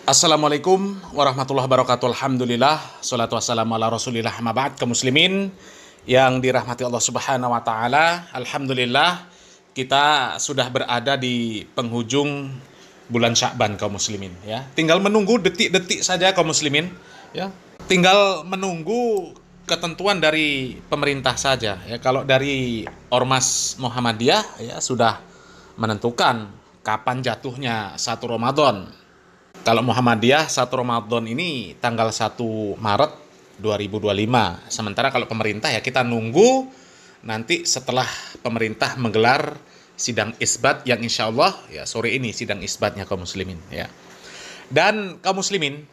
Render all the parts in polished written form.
Assalamualaikum warahmatullahi wabarakatuh. Alhamdulillah, salatu wassalamu ala rasulillah, amma ba'd. Kaum muslimin yang dirahmati Allah subhanahu wa ta'ala, alhamdulillah kita sudah berada di penghujung bulan Sya'ban kaum muslimin ya. Tinggal menunggu detik-detik saja kaum muslimin ya. Tinggal menunggu ketentuan dari pemerintah saja ya. Kalau dari Ormas Muhammadiyah ya sudah menentukan kapan jatuhnya 1 Ramadan. Kalau Muhammadiyah 1 Ramadan ini tanggal 1 Maret 2025. Sementara kalau pemerintah ya kita nunggu nanti setelah pemerintah menggelar sidang isbat yang insya Allah ya sore ini sidang isbatnya kaum muslimin ya. Dan kaum muslimin,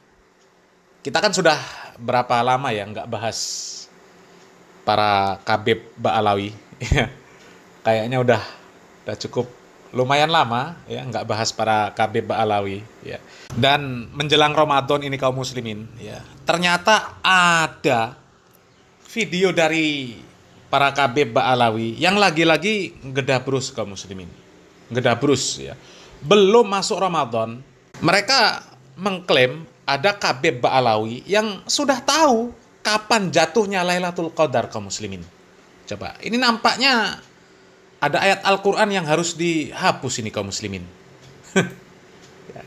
kita kan sudah berapa lama ya nggak bahas para Khabib Ba'alawi ya. Kayaknya udah cukup lumayan lama ya nggak bahas para Khabib Ba'alawi ya. Dan menjelang Ramadan ini kaum muslimin ya, ternyata ada video dari para Khabib Ba'alawi yang lagi-lagi gedabrus kaum muslimin. Gedabrus ya. Belum masuk Ramadan, mereka mengklaim ada Khabib Ba'alawi yang sudah tahu kapan jatuhnya Lailatul Qadar kaum muslimin. Coba, ini nampaknya ada ayat Al-Quran yang harus dihapus ini kaum muslimin.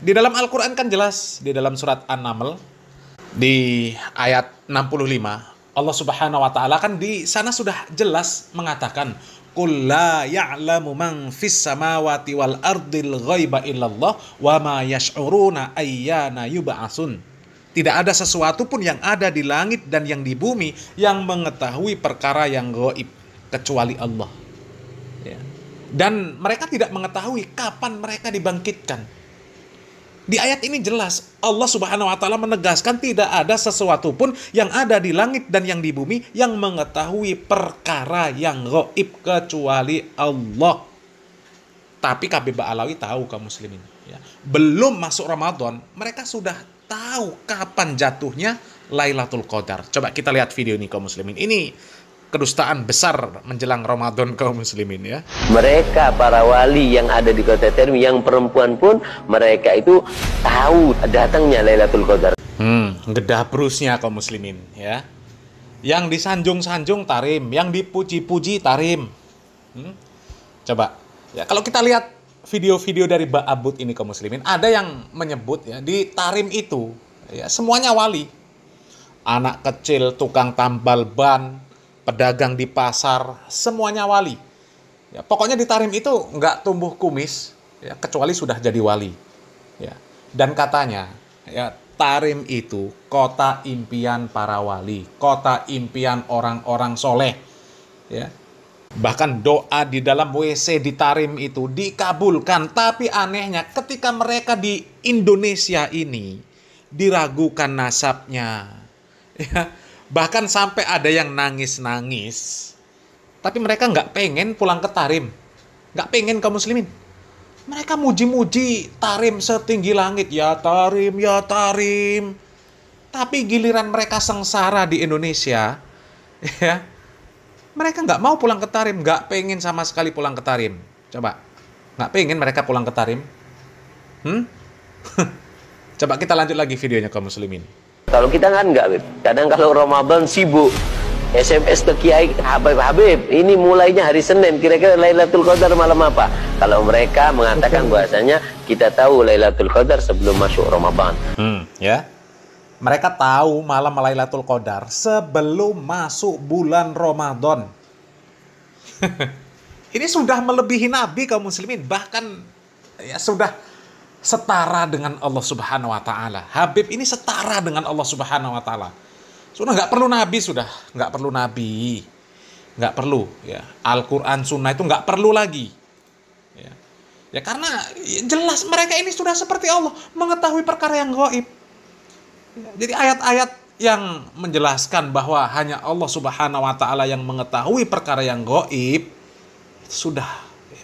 Di dalam Al-Quran kan jelas, di dalam surat An-Naml, di ayat 65, Allah subhanahu wa ta'ala kan di sana sudah jelas mengatakan, Qul la ya'lamu man fis samawati wal ardil ghaiba illallah wa ma yash'uruna ayyana yub'atsun. Tidak ada sesuatu pun yang ada di langit dan yang di bumi yang mengetahui perkara yang gaib kecuali Allah. Ya. Dan mereka tidak mengetahui kapan mereka dibangkitkan. Di ayat ini jelas Allah subhanahu wa ta'ala menegaskan tidak ada sesuatu pun yang ada di langit dan yang di bumi yang mengetahui perkara yang gaib kecuali Allah. Tapi Khabib Ba'alawi tahu kaum muslimin ya. Belum masuk Ramadan mereka sudah tahu kapan jatuhnya Lailatul Qadar. Coba kita lihat video ini kaum muslimin. Ini kedustaan besar menjelang Ramadan kaum muslimin ya. Mereka para wali yang ada di Kota Termi, yang perempuan pun mereka itu tahu datangnya Lailatul Qadar. Gedabrusnya kaum muslimin ya. Yang disanjung-sanjung tarim, yang dipuji-puji tarim. Coba ya, kalau kita lihat video-video dari Ba'abut ini kaum muslimin, ada yang menyebut ya di tarim itu ya semuanya wali. Anak kecil, tukang tambal ban, pedagang di pasar, semuanya wali. Ya, pokoknya di tarim itu nggak tumbuh kumis, ya, kecuali sudah jadi wali. Ya. Dan katanya, ya, tarim itu kota impian para wali, kota impian orang-orang soleh. Ya. Bahkan doa di dalam WC di tarim itu dikabulkan. Tapi anehnya ketika mereka di Indonesia ini diragukan nasabnya. Ya. Bahkan sampai ada yang nangis-nangis. Tapi mereka nggak pengen pulang ke tarim. Nggak pengen kaum muslimin. Mereka muji-muji tarim setinggi langit. Ya tarim, ya tarim. Tapi giliran mereka sengsara di Indonesia. Ya, mereka nggak mau pulang ke tarim. Nggak pengen sama sekali pulang ke tarim. Coba. Nggak pengen mereka pulang ke tarim. Coba kita lanjut lagi videonya kaum muslimin. Kalau kita kan enggak, Beb. Kadang kalau Ramadan sibuk, SMS ke Kiai, Habib, ini mulainya hari Senin, kira-kira Lailatul Qadar malam apa? Kalau mereka mengatakan bahasanya kita tahu Lailatul Qadar sebelum masuk Ramadan. Ya. Mereka tahu malam Lailatul Qadar sebelum masuk bulan Ramadan. Ini sudah melebihi Nabi kaum muslimin, bahkan ya sudah setara dengan Allah subhanahu wa ta'ala. Habib ini setara dengan Allah subhanahu wa ta'ala. Sudah nggak perlu Nabi, sudah nggak perlu Nabi. Nggak perlu. Ya. Al-Quran, Sunnah itu nggak perlu lagi. Ya. Ya karena jelas mereka ini sudah seperti Allah. Mengetahui perkara yang gaib. Ya. Jadi ayat-ayat yang menjelaskan bahwa hanya Allah subhanahu wa ta'ala yang mengetahui perkara yang gaib, sudah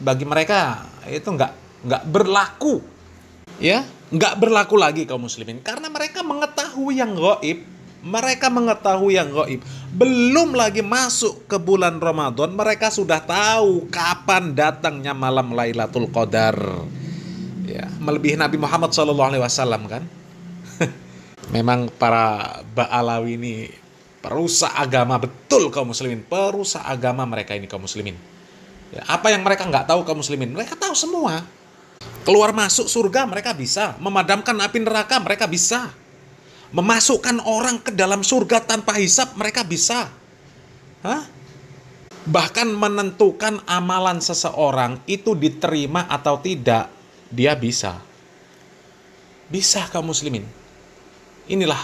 bagi mereka itu nggak berlaku. Ya, nggak berlaku lagi kaum muslimin karena mereka mengetahui yang gaib, belum lagi masuk ke bulan Ramadan mereka sudah tahu kapan datangnya malam Lailatul Qadar. Ya, melebihi Nabi Muhammad SAW kan. Memang para Ba'alawi ini perusak agama betul kaum muslimin. Perusak agama mereka ini kaum muslimin. Ya, apa yang mereka nggak tahu kaum muslimin, mereka tahu semua. Keluar masuk surga mereka bisa, memadamkan api neraka mereka bisa, memasukkan orang ke dalam surga tanpa hisab mereka bisa. Hah? Bahkan menentukan amalan seseorang itu diterima atau tidak, dia bisa. Bisa kaum muslimin. Inilah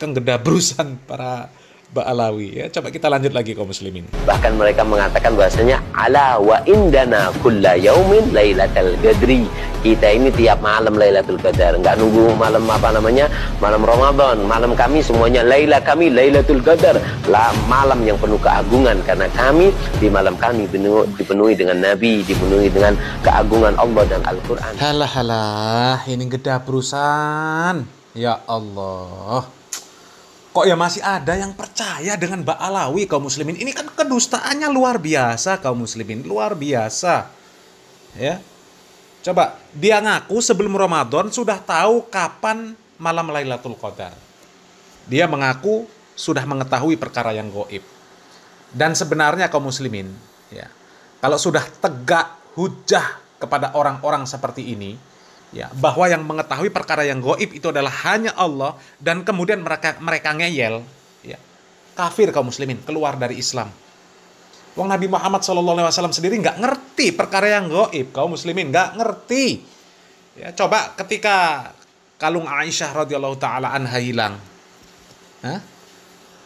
kengedabrusan para Ba'alawi ya. Coba kita lanjut lagi kaum muslimin. Bahkan mereka mengatakan bahasanya ala wa indana kulla yaumin lailatul qadri. Kita ini tiap malam Lailatul Qadar, enggak nunggu malam malam Ramadan. Malam kami semuanya kami Lailatul Qadar, malam yang penuh keagungan, karena kami di malam kami dipenuhi dengan nabi, dipenuhi dengan keagungan Allah dan Al-Qur'an. Halah, ini gedabrusan. Ya Allah. Kok ya masih ada yang percaya dengan Ba'alawi kaum muslimin? Ini kan kedustaannya luar biasa kaum muslimin, luar biasa. Ya. Coba, dia ngaku sebelum Ramadan sudah tahu kapan malam Lailatul Qadar. Dia mengaku sudah mengetahui perkara yang gaib. Dan sebenarnya kaum muslimin, ya, kalau sudah tegak hujah kepada orang-orang seperti ini, ya, bahwa yang mengetahui perkara yang gaib itu adalah hanya Allah, dan kemudian mereka ngeyel, ya, kafir kaum muslimin, keluar dari Islam. Wong Nabi Muhammad SAW sendiri nggak ngerti perkara yang gaib, kaum muslimin nggak ngerti. Ya, coba ketika kalung Aisyah radhiyallahu taala anha hilang,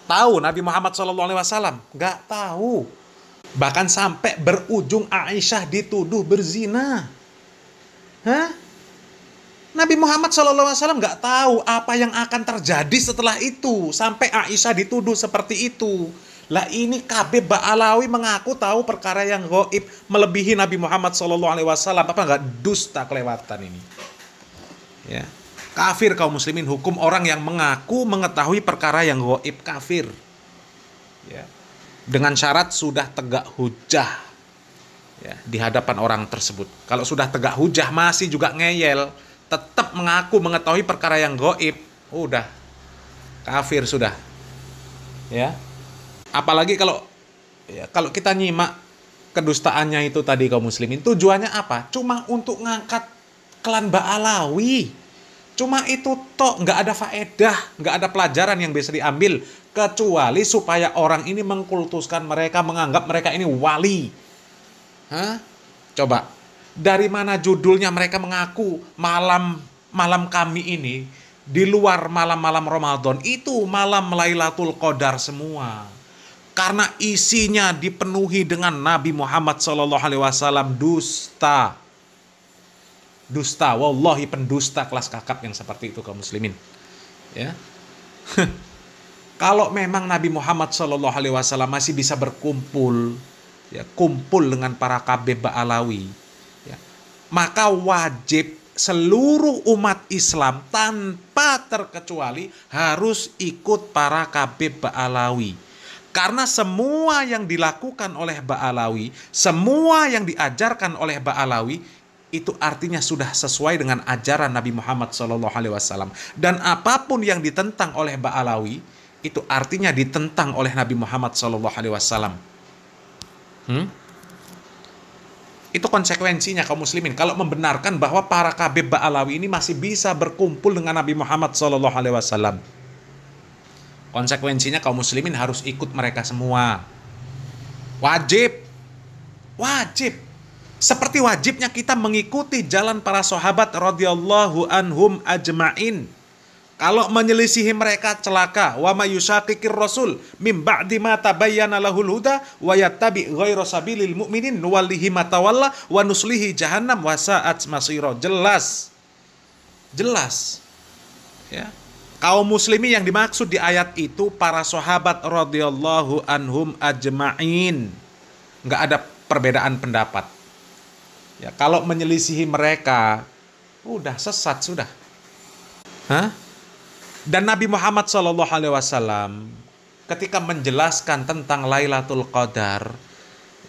tahu Nabi Muhammad SAW? Nggak tahu. Bahkan sampai berujung Aisyah dituduh berzina. Nabi Muhammad SAW nggak tahu apa yang akan terjadi setelah itu, sampai Aisyah dituduh seperti itu. Lah ini KB Ba'alawi mengaku tahu perkara yang gaib melebihi Nabi Muhammad SAW. Apa nggak dusta kelewatan ini? Ya, kafir kaum muslimin, hukum orang yang mengaku mengetahui perkara yang gaib, kafir. Ya, dengan syarat sudah tegak hujah, ya, di hadapan orang tersebut. Kalau sudah tegak hujah masih juga ngeyel, tetap mengaku mengetahui perkara yang gaib, udah kafir sudah. Ya. Apalagi kalau kita nyimak kedustaannya itu tadi kaum muslimin, tujuannya apa? Cuma untuk ngangkat klan Ba'alawi. Cuma itu tok, nggak ada faedah, nggak ada pelajaran yang bisa diambil, kecuali supaya orang ini mengkultuskan mereka, menganggap mereka ini wali. Coba, dari mana judulnya mereka mengaku malam kami ini di luar malam-malam Ramadan itu malam Lailatul Qadar semua. Karena isinya dipenuhi dengan Nabi Muhammad SAW, dusta. Dusta, wallahi pendusta kelas kakap yang seperti itu kaum muslimin. Ya. Kalau memang Nabi Muhammad SAW masih bisa berkumpul, ya, kumpul dengan para KB Ba'alawi, ya, maka wajib seluruh umat Islam tanpa terkecuali harus ikut para KB Ba'alawi. Karena semua yang dilakukan oleh Ba'alawi, semua yang diajarkan oleh Ba'alawi, itu artinya sudah sesuai dengan ajaran Nabi Muhammad SAW. Dan apapun yang ditentang oleh Ba'alawi, itu artinya ditentang oleh Nabi Muhammad SAW. Itu konsekuensinya kaum muslimin. Kalau membenarkan bahwa para KB Ba'alawi ini masih bisa berkumpul dengan Nabi Muhammad SAW, konsekuensinya kaum muslimin harus ikut mereka semua. Wajib. Seperti wajibnya kita mengikuti jalan para sahabat radhiyallahu anhum ajma'in. Kalau menyelisihi mereka celaka. Wa may yushaqiqir rasul mim ba'di ma tabayyana lahul huda wa yattabi ghayra sabilil mu'minin nuwallihi ma tawalla wa nuslihi jahannam wa sa'at masira. Jelas. Ya. Kaum muslimin yang dimaksud di ayat itu para sahabat radhiyallahu anhum ajma'in. Enggak ada perbedaan pendapat. Ya, kalau menyelisihi mereka, udah sesat sudah. Dan Nabi Muhammad SAW ketika menjelaskan tentang Lailatul Qadar,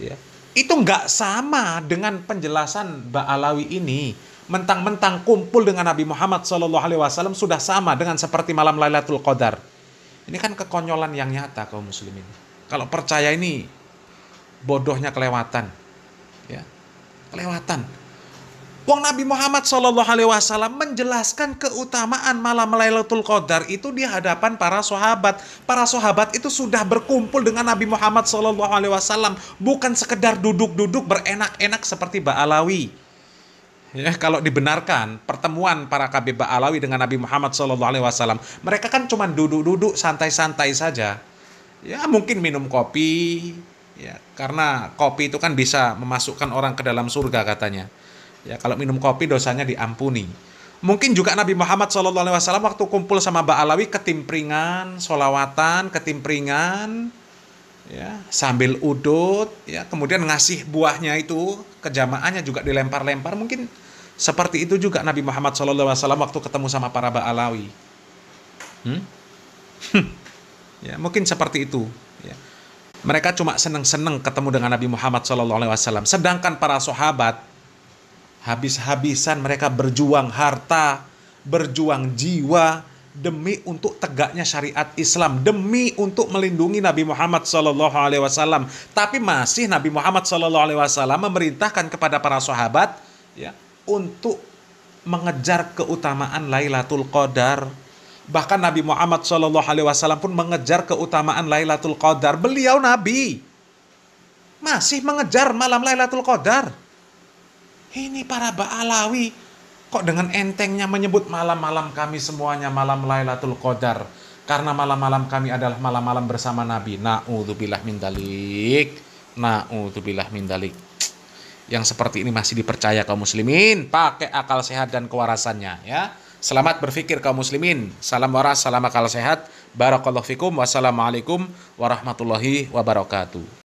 ya, itu enggak sama dengan penjelasan Ba'alawi ini. mentang-mentang kumpul dengan Nabi Muhammad SAW sudah sama dengan seperti malam Lailatul Qadar. Ini kan kekonyolan yang nyata kaum muslimin. Kalau percaya ini bodohnya kelewatan. Ya. Kelewatan. Wong Nabi Muhammad SAW menjelaskan keutamaan malam Lailatul Qadar itu di hadapan para sahabat. Para sahabat itu sudah berkumpul dengan Nabi Muhammad SAW, bukan sekedar duduk-duduk berenak-enak seperti Ba'alawi. Ya, kalau dibenarkan pertemuan para Habib Ba'alawi dengan Nabi Muhammad SAW, mereka kan cuma duduk-duduk santai-santai saja. Ya mungkin minum kopi, ya karena kopi itu kan bisa memasukkan orang ke dalam surga katanya. Ya kalau minum kopi dosanya diampuni. Mungkin juga Nabi Muhammad SAW waktu kumpul sama Ba'alawi ketimpringan, solawatan, ketimpringan, ya sambil udut, ya kemudian ngasih buahnya itu ke jamaahnya juga dilempar-lempar. Mungkin seperti itu juga Nabi Muhammad SAW waktu ketemu sama para Ba'alawi. Ya mungkin seperti itu. Ya. Mereka cuma seneng-seneng ketemu dengan Nabi Muhammad SAW. Sedangkan para sahabat habis-habisan mereka berjuang harta, berjuang jiwa demi untuk tegaknya syariat Islam, demi untuk melindungi Nabi Muhammad SAW. Tapi masih Nabi Muhammad SAW memerintahkan kepada para sahabat, ya, untuk mengejar keutamaan Lailatul Qadar. Bahkan Nabi Muhammad SAW pun mengejar keutamaan Lailatul Qadar. Beliau Nabi masih mengejar malam Lailatul Qadar. Ini para Ba'alawi kok dengan entengnya menyebut malam-malam kami semuanya malam Lailatul Qadar, karena malam-malam kami adalah malam-malam bersama Nabi. Na'udzubillah min dzalik. Na'udzubillah min dzalik. Yang seperti ini masih dipercaya kaum muslimin, pakai akal sehat dan kewarasannya, ya. Selamat berpikir kaum muslimin. Salam waras, salam akal sehat. Barakallahu fikum. Wassalamualaikum warahmatullahi wabarakatuh.